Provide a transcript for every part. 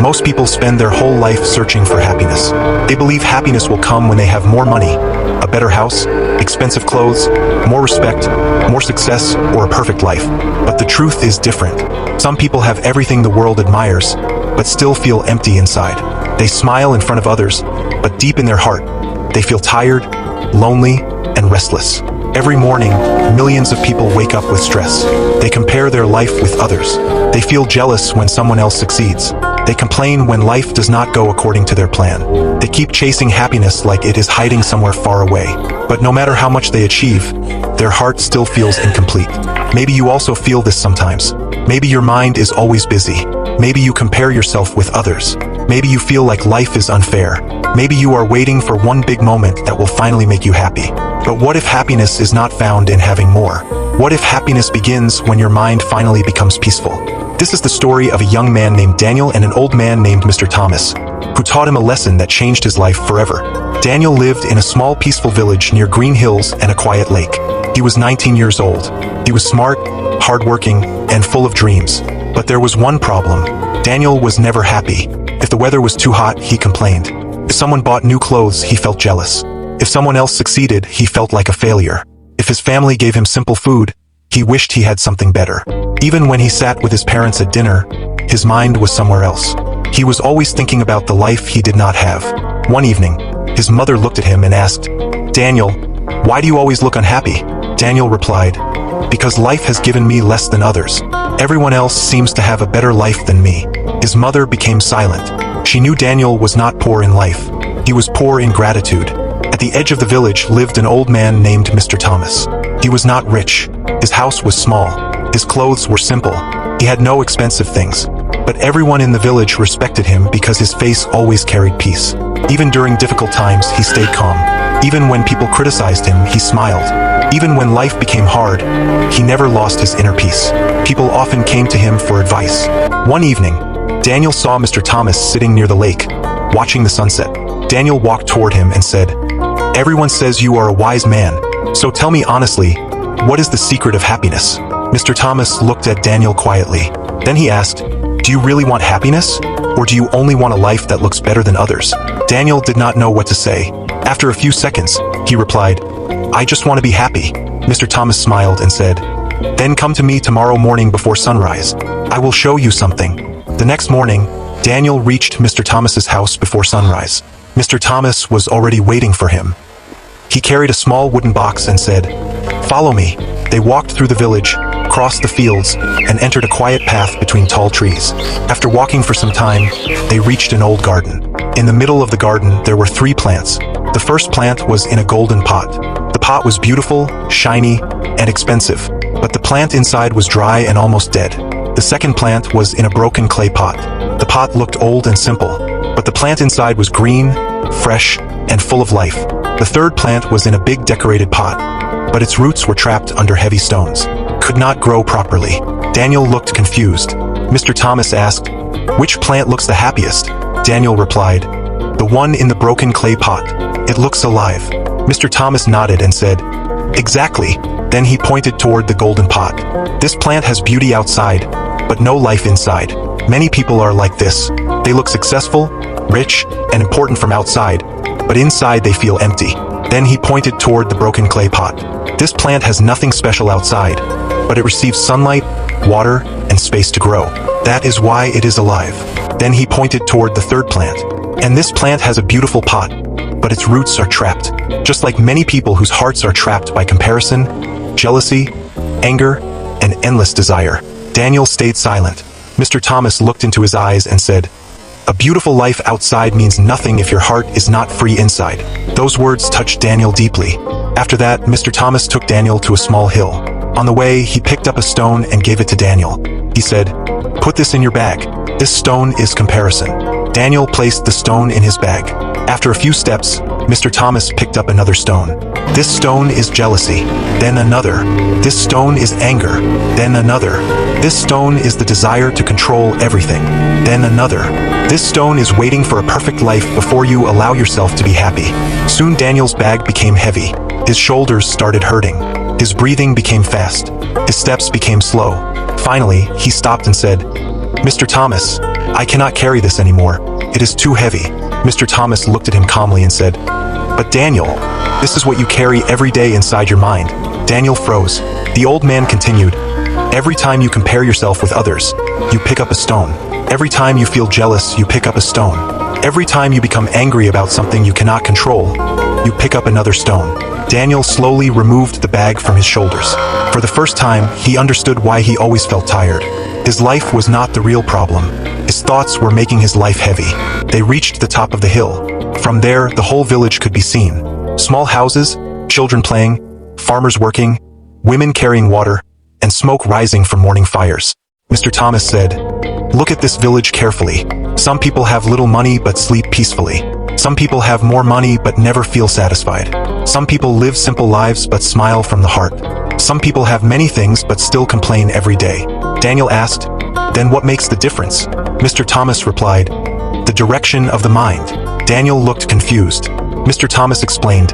Most people spend their whole life searching for happiness. They believe happiness will come when they have more money, a better house, expensive clothes, more respect, more success, or a perfect life. But the truth is different. Some people have everything the world admires, but still feel empty inside. They smile in front of others, but deep in their heart, they feel tired, lonely, and restless. Every morning, millions of people wake up with stress. They compare their life with others. They feel jealous when someone else succeeds. They complain when life does not go according to their plan. They keep chasing happiness like it is hiding somewhere far away. But no matter how much they achieve, their heart still feels incomplete. Maybe you also feel this sometimes. Maybe your mind is always busy. Maybe you compare yourself with others. Maybe you feel like life is unfair. Maybe you are waiting for one big moment that will finally make you happy. But what if happiness is not found in having more? What if happiness begins when your mind finally becomes peaceful? This is the story of a young man named Daniel and an old man named Mr. Thomas, who taught him a lesson that changed his life forever. Daniel lived in a small peaceful village near green hills and a quiet lake. He was 19 years old. He was smart, hardworking, and full of dreams. But there was one problem. Daniel was never happy. If the weather was too hot, he complained. If someone bought new clothes, he felt jealous. If someone else succeeded, he felt like a failure. If his family gave him simple food, he wished he had something better. Even when he sat with his parents at dinner, his mind was somewhere else. He was always thinking about the life he did not have. One evening, his mother looked at him and asked, "Daniel, why do you always look unhappy?" Daniel replied, "Because life has given me less than others. Everyone else seems to have a better life than me." His mother became silent. She knew Daniel was not poor in life. He was poor in gratitude. At the edge of the village lived an old man named Mr. Thomas. He was not rich. His house was small. His clothes were simple. He had no expensive things. But everyone in the village respected him because his face always carried peace. Even during difficult times, he stayed calm. Even when people criticized him, he smiled. Even when life became hard, he never lost his inner peace. People often came to him for advice. One evening, Daniel saw Mr. Thomas sitting near the lake, watching the sunset. Daniel walked toward him and said, "Everyone says you are a wise man, so tell me honestly, what is the secret of happiness?" Mr. Thomas looked at Daniel quietly. Then he asked, "Do you really want happiness? Or do you only want a life that looks better than others?" Daniel did not know what to say. After a few seconds, he replied, "I just want to be happy." Mr. Thomas smiled and said, "Then come to me tomorrow morning before sunrise. I will show you something." The next morning, Daniel reached Mr. Thomas's house before sunrise. Mr. Thomas was already waiting for him. He carried a small wooden box and said, "Follow me." They walked through the village, crossed the fields, and entered a quiet path between tall trees. After walking for some time, they reached an old garden. In the middle of the garden, there were 3 plants. The first plant was in a golden pot. The pot was beautiful, shiny, and expensive, but the plant inside was dry and almost dead. The second plant was in a broken clay pot. The pot looked old and simple, but the plant inside was green, fresh, and full of life. The third plant was in a big decorated pot, but its roots were trapped under heavy stones, could not grow properly. Daniel looked confused. Mr. Thomas asked, "Which plant looks the happiest?" Daniel replied, "The one in the broken clay pot. It looks alive." Mr. Thomas nodded and said, "Exactly." Then he pointed toward the golden pot. "This plant has beauty outside, but no life inside. Many people are like this. They look successful, rich, and important from outside, but inside they feel empty." Then he pointed toward the broken clay pot. "This plant has nothing special outside, but it receives sunlight, water, and space to grow. That is why it is alive." Then he pointed toward the third plant. "And this plant has a beautiful pot, but its roots are trapped, just like many people whose hearts are trapped by comparison, jealousy, anger, and endless desire." Daniel stayed silent. Mr. Thomas looked into his eyes and said, "A beautiful life outside means nothing if your heart is not free inside." Those words touched Daniel deeply. After that, Mr. Thomas took Daniel to a small hill. On the way, he picked up a stone and gave it to Daniel. He said, "Put this in your bag. This stone is comparison." Daniel placed the stone in his bag. After a few steps, Mr. Thomas picked up another stone. "This stone is jealousy." Then another. "This stone is anger." Then another. "This stone is the desire to control everything." Then another. "This stone is waiting for a perfect life before you allow yourself to be happy." Soon Daniel's bag became heavy. His shoulders started hurting. His breathing became fast. His steps became slow. Finally, he stopped and said, "Mr. Thomas, I cannot carry this anymore. It is too heavy. Mr. Thomas looked at him calmly and said, But Daniel, this is what you carry every day inside your mind. Daniel froze. The old man continued, Every time you compare yourself with others, you pick up a stone. Every time you feel jealous, you pick up a stone. Every time you become angry about something you cannot control, you pick up another stone. Daniel slowly removed the bag from his shoulders. For the first time, he understood why he always felt tired. His life was not the real problem. His thoughts were making his life heavy. They reached the top of the hill. From there, the whole village could be seen. Small houses, children playing, farmers working, women carrying water, and smoke rising from morning fires. Mr. Thomas said, Look at this village carefully. Some people have little money but sleep peacefully. Some people have more money but never feel satisfied. Some people live simple lives but smile from the heart. Some people have many things but still complain every day. Daniel asked, Then what makes the difference? Mr. Thomas replied, The direction of the mind. Daniel looked confused. Mr. Thomas explained,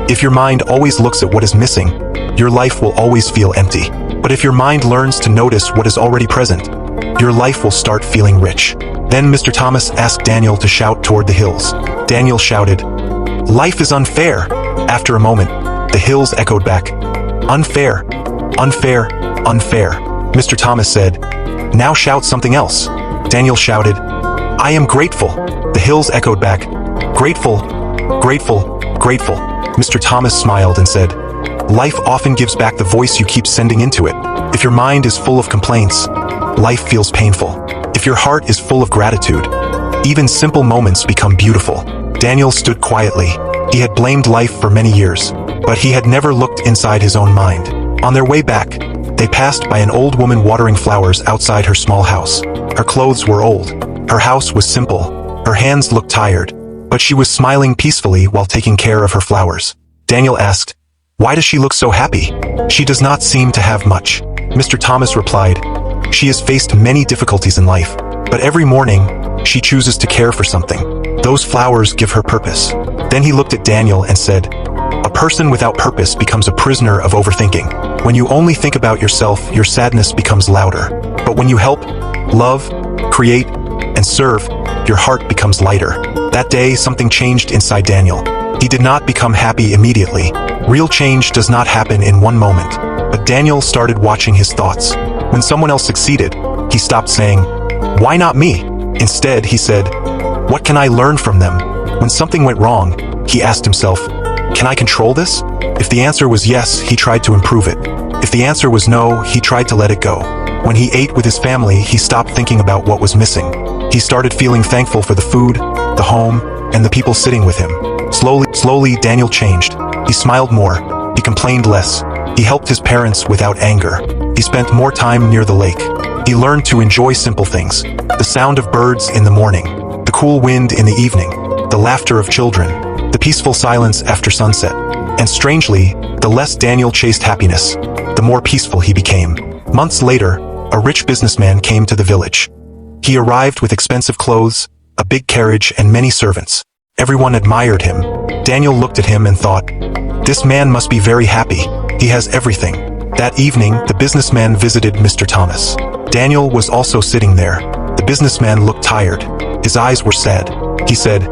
If your mind always looks at what is missing, your life will always feel empty. But if your mind learns to notice what is already present, your life will start feeling rich. Then Mr. Thomas asked Daniel to shout toward the hills. Daniel shouted, Life is unfair. After a moment, the hills echoed back, Unfair, unfair, unfair. Mr. Thomas said, Now shout something else. Daniel shouted, I am grateful. The hills echoed back, Grateful, grateful, grateful. Mr. Thomas smiled and said, Life often gives back the voice you keep sending into it. If your mind is full of complaints, life feels painful. If your heart is full of gratitude, even simple moments become beautiful. Daniel stood quietly. He had blamed life for many years, but he had never looked inside his own mind. On their way back, they passed by an old woman watering flowers outside her small house. Her clothes were old. Her house was simple. Her hands looked tired, but she was smiling peacefully while taking care of her flowers. Daniel asked, Why does she look so happy? She does not seem to have much. Mr. Thomas replied, She has faced many difficulties in life, but every morning, she chooses to care for something. Those flowers give her purpose. Then he looked at Daniel and said, A person without purpose becomes a prisoner of overthinking. When you only think about yourself, your sadness becomes louder. But when you help, love, create, and serve, your heart becomes lighter. That day, something changed inside Daniel. He did not become happy immediately. Real change does not happen in one moment. But Daniel started watching his thoughts. When someone else succeeded, he stopped saying, Why not me? Instead, he said, What can I learn from them? When something went wrong, he asked himself, Can I control this? If the answer was yes, he tried to improve it. If the answer was no, he tried to let it go. When he ate with his family, he stopped thinking about what was missing. He started feeling thankful for the food, the home, and the people sitting with him. Slowly, Daniel changed. He smiled more. He complained less. He helped his parents without anger. He spent more time near the lake. He learned to enjoy simple things. The sound of birds in the morning, the cool wind in the evening, the laughter of children, the peaceful silence after sunset. And strangely, the less Daniel chased happiness, the more peaceful he became. Months later, a rich businessman came to the village. He arrived with expensive clothes, a big carriage, and many servants. Everyone admired him. Daniel looked at him and thought, This man must be very happy. He has everything. That evening, the businessman visited Mr. Thomas. Daniel was also sitting there. The businessman looked tired. His eyes were sad. He said,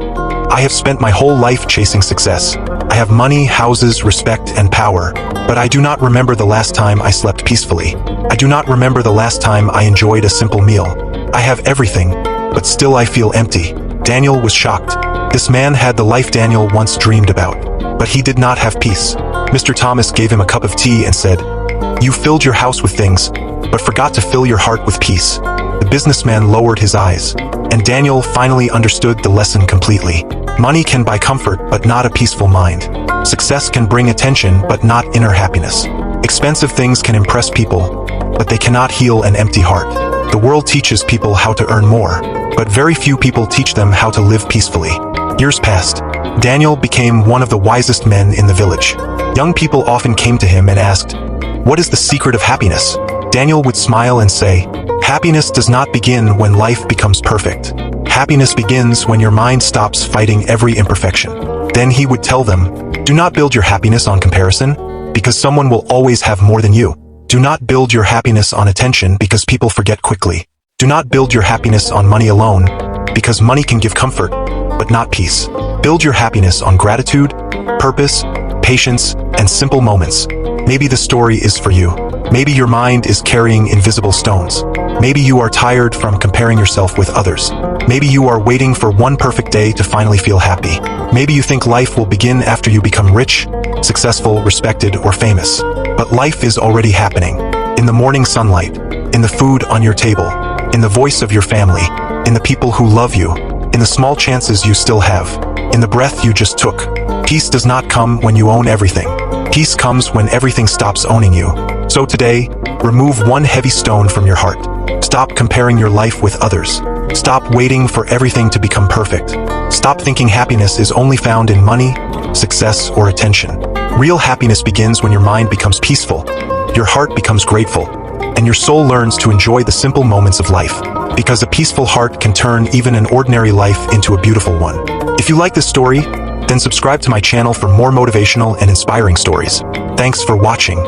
I have spent my whole life chasing success. I have money, houses, respect, and power, but I do not remember the last time I slept peacefully. I do not remember the last time I enjoyed a simple meal. I have everything, but still I feel empty. Daniel was shocked. This man had the life Daniel once dreamed about, but he did not have peace. Mr. Thomas gave him a cup of tea and said, You filled your house with things, but forgot to fill your heart with peace. The businessman lowered his eyes, and Daniel finally understood the lesson completely. Money can buy comfort, but not a peaceful mind. Success can bring attention, but not inner happiness. Expensive things can impress people, but they cannot heal an empty heart. The world teaches people how to earn more, but very few people teach them how to live peacefully. Years passed. Daniel became one of the wisest men in the village. Young people often came to him and asked, What is the secret of happiness? Daniel would smile and say, Happiness does not begin when life becomes perfect. Happiness begins when your mind stops fighting every imperfection. Then he would tell them, Do not build your happiness on comparison, because someone will always have more than you. Do not build your happiness on attention, because people forget quickly. Do not build your happiness on money alone, because money can give comfort, but not peace. Build your happiness on gratitude, purpose, patience, and simple moments. Maybe the story is for you. Maybe your mind is carrying invisible stones. Maybe you are tired from comparing yourself with others. Maybe you are waiting for one perfect day to finally feel happy. Maybe you think life will begin after you become rich, successful, respected, or famous. But life is already happening. In the morning sunlight, in the food on your table, in the voice of your family, in the people who love you, in the small chances you still have, in the breath you just took. Peace does not come when you own everything. Peace comes when everything stops owning you. So today, remove one heavy stone from your heart. Stop comparing your life with others. Stop waiting for everything to become perfect. Stop thinking happiness is only found in money, success, or attention. Real happiness begins when your mind becomes peaceful, your heart becomes grateful, and your soul learns to enjoy the simple moments of life. Because a peaceful heart can turn even an ordinary life into a beautiful one. If you like this story, then subscribe to my channel for more motivational and inspiring stories. Thanks for watching.